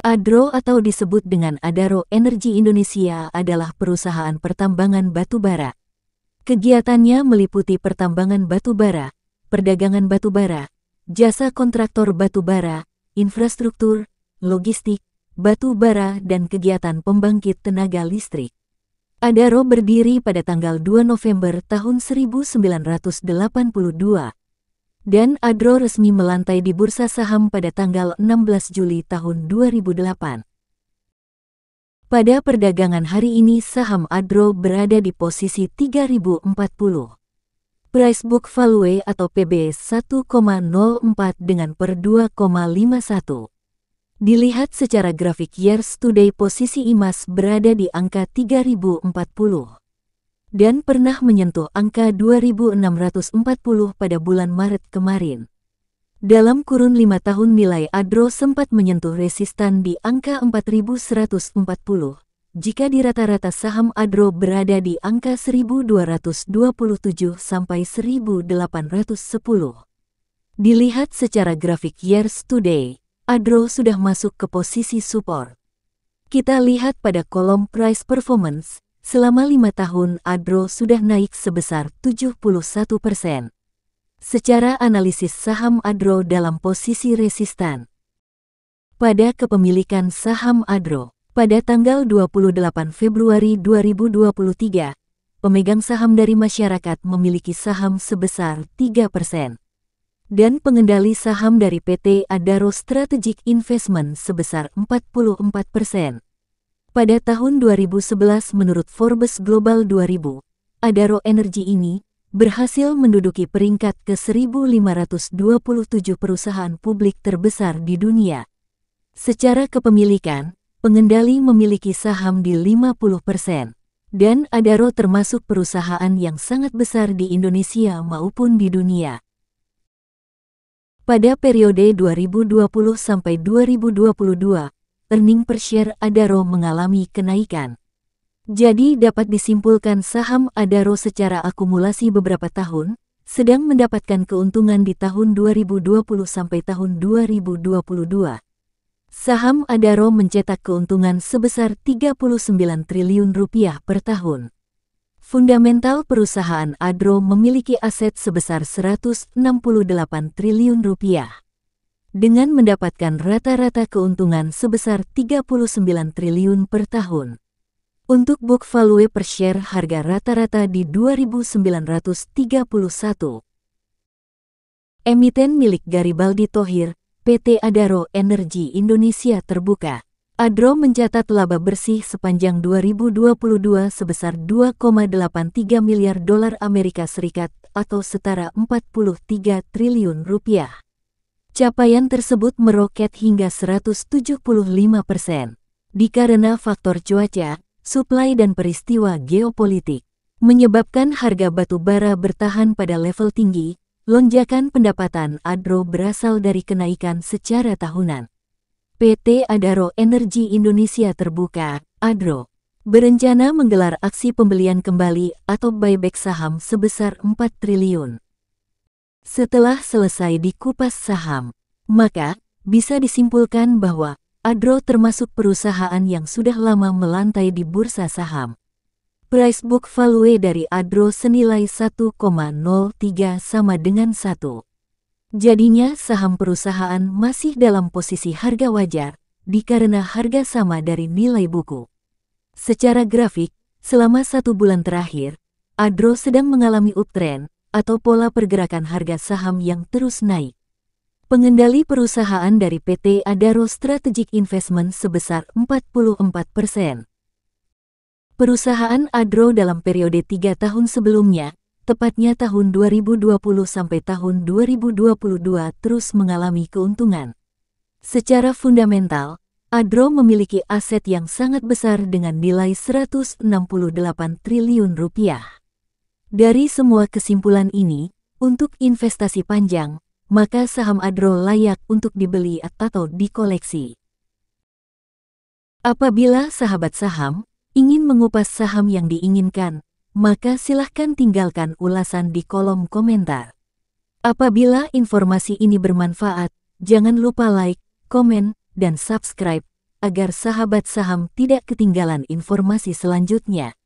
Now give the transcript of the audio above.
Adro atau disebut dengan Adaro Energi Indonesia adalah perusahaan pertambangan batubara. Kegiatannya meliputi pertambangan batubara, perdagangan batubara, jasa kontraktor batubara, infrastruktur, logistik, batubara dan kegiatan pembangkit tenaga listrik. Adaro berdiri pada tanggal 2 November tahun 1982. Dan Adro resmi melantai di bursa saham pada tanggal 16 Juli tahun 2008. Pada perdagangan hari ini saham Adro berada di posisi 3040. Price book value atau PB 1,04 dengan per 2,51. Dilihat secara grafik years to day posisi IMAS berada di angka 3040. Dan pernah menyentuh angka 2640 pada bulan Maret kemarin. Dalam kurun 5 tahun nilai Adro sempat menyentuh resistan di angka 4140, jika di rata-rata saham Adro berada di angka 1227 sampai 1810. Dilihat secara grafik years to day, Adro sudah masuk ke posisi support. Kita lihat pada kolom price performance. Selama 5 tahun Adro sudah naik sebesar 71%. Secara analisis saham Adro dalam posisi resistan. Pada kepemilikan saham Adro, pada tanggal 28 Februari 2023, pemegang saham dari masyarakat memiliki saham sebesar 3%. Dan pengendali saham dari PT Adaro Strategic Investment sebesar 44%. Pada tahun 2011 menurut Forbes Global 2000, Adaro Energi ini berhasil menduduki peringkat ke-1527 perusahaan publik terbesar di dunia. Secara kepemilikan, pengendali memiliki saham di 50%, dan Adaro termasuk perusahaan yang sangat besar di Indonesia maupun di dunia. Pada periode 2020 sampai 2022, earning per share Adaro mengalami kenaikan. Jadi dapat disimpulkan saham Adaro secara akumulasi beberapa tahun, sedang mendapatkan keuntungan di tahun 2020 sampai tahun 2022. Saham Adaro mencetak keuntungan sebesar 39 triliun rupiah per tahun. Fundamental perusahaan Adro memiliki aset sebesar 168 triliun rupiah. Dengan mendapatkan rata-rata keuntungan sebesar 39 triliun per tahun. Untuk book value per share harga rata-rata di 2.931. Emiten milik Garibaldi Thohir, PT Adaro Energi Indonesia Terbuka. Adro mencatat laba bersih sepanjang 2022 sebesar 2,83 miliar dolar Amerika Serikat atau setara 43 triliun rupiah. Capaian tersebut meroket hingga 175%, dikarenakan faktor cuaca, suplai dan peristiwa geopolitik, menyebabkan harga batu bara bertahan pada level tinggi. Lonjakan pendapatan Adro berasal dari kenaikan secara tahunan. PT Adaro Energi Indonesia Terbuka, Adro, berencana menggelar aksi pembelian kembali atau buyback saham sebesar 4 triliun. Setelah selesai dikupas saham, maka bisa disimpulkan bahwa Adro termasuk perusahaan yang sudah lama melantai di bursa saham. Price book value dari Adro senilai 1,03 sama dengan 1. Jadinya saham perusahaan masih dalam posisi harga wajar, dikarenakan harga sama dari nilai buku. Secara grafik, selama 1 bulan terakhir, Adro sedang mengalami uptrend, atau pola pergerakan harga saham yang terus naik. Pengendali perusahaan dari PT Adaro Strategic Investment sebesar 44%. Perusahaan Adro dalam periode 3 tahun sebelumnya, tepatnya tahun 2020 sampai tahun 2022 terus mengalami keuntungan. Secara fundamental, Adro memiliki aset yang sangat besar dengan nilai 168 triliun rupiah. Dari semua kesimpulan ini, untuk investasi panjang, maka saham Adro layak untuk dibeli atau dikoleksi. Apabila sahabat saham ingin mengupas saham yang diinginkan, maka silahkan tinggalkan ulasan di kolom komentar. Apabila informasi ini bermanfaat, jangan lupa like, komen, dan subscribe agar sahabat saham tidak ketinggalan informasi selanjutnya.